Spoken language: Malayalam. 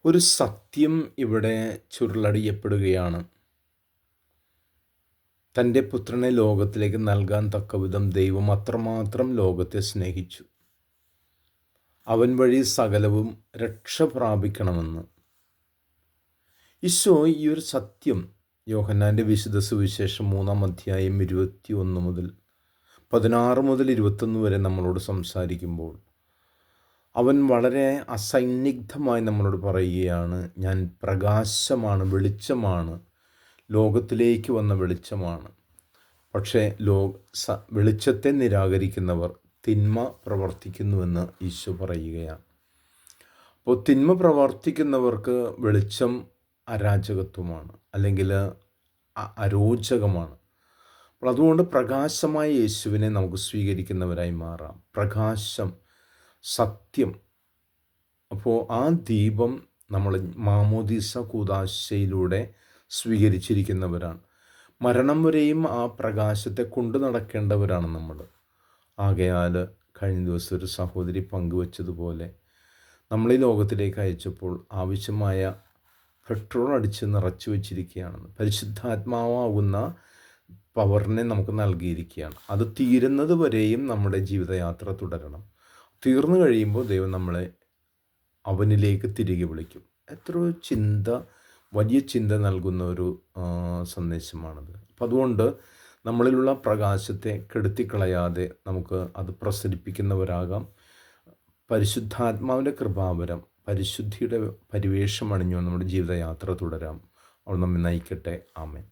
ഒരു സത്യം ഇവിടെ ചുരുളടിയപ്പെടുകയാണ്. തൻ്റെ പുത്രനെ ലോകത്തിലേക്ക് നൽകാൻ തക്കവിധം ദൈവം അത്രമാത്രം ലോകത്തെ സ്നേഹിച്ചു. അവൻ വഴി സകലവും രക്ഷ പ്രാപിക്കണമെന്ന്. ഈശോ ഈ ഒരു സത്യം യോഹന്നാൻ്റെ വിശുദ്ധ സുവിശേഷം 3-ാം അധ്യായം 21 മുതൽ 16 മുതൽ 21 വരെ നമ്മളോട് സംസാരിക്കുമ്പോൾ അവൻ വളരെ അസന്നിഗ്ധമായി നമ്മളോട് പറയുകയാണ്, ഞാൻ പ്രകാശമാണ്, വെളിച്ചമാണ്, ലോകത്തിലേക്ക് വന്ന വെളിച്ചമാണ്. പക്ഷേ വെളിച്ചത്തെ നിരാകരിക്കുന്നവർ തിന്മ പ്രവർത്തിക്കുന്നുവെന്ന് ഈശോ പറയുകയാണ്. അപ്പോൾ തിന്മ പ്രവർത്തിക്കുന്നവർക്ക് വെളിച്ചം അരാജകത്വമാണ്, അല്ലെങ്കിൽ അരോചകമാണ്. അപ്പോൾ അതുകൊണ്ട് പ്രകാശമായ യേശുവിനെ നമുക്ക് സ്വീകരിക്കുന്നവരായി മാറാം. പ്രകാശം, സത്യം. അപ്പോൾ ആ ദീപം നമ്മൾ മാമോദീസ കൂദാശയിലൂടെ സ്വീകരിച്ചിരിക്കുന്നവരാണ്. മരണം വരെയും ആ പ്രകാശത്തെ കൊണ്ടു നടക്കേണ്ടവരാണ് നമ്മൾ. ആകയാൽ കഴിഞ്ഞ ദിവസം ഒരു സഹോദരി പങ്കുവച്ചതുപോലെ നമ്മൾ ഈ ലോകത്തിലേക്ക് അയച്ചപ്പോൾ ആവശ്യമായ പെട്രോൾ അടിച്ച് നിറച്ചു വച്ചിരിക്കുകയാണെന്ന്. പരിശുദ്ധാത്മാവാകുന്ന പവറിനെ നമുക്ക് നൽകിയിരിക്കുകയാണ്. അത് തീരുന്നത് വരെയും നമ്മുടെ ജീവിതയാത്ര തുടരണം. തീർന്നു കഴിയുമ്പോൾ ദൈവം നമ്മളെ അവനിലേക്ക് തിരികെ വിളിക്കും. എത്രയോ വലിയ ചിന്ത നൽകുന്ന ഒരു സന്ദേശമാണത്. അപ്പം അതുകൊണ്ട് നമ്മളിലുള്ള പ്രകാശത്തെ കെടുത്തിക്കളയാതെ നമുക്ക് അത് പ്രസരിപ്പിക്കുന്നവരാകാം. പരിശുദ്ധാത്മാവിൻ്റെ കൃപാവരം, പരിശുദ്ധിയുടെ പരിവേഷം അണിഞ്ഞു നമ്മുടെ ജീവിതയാത്ര തുടരാം. അവൾ നമ്മെ നയിക്കട്ടെ. ആമേൻ.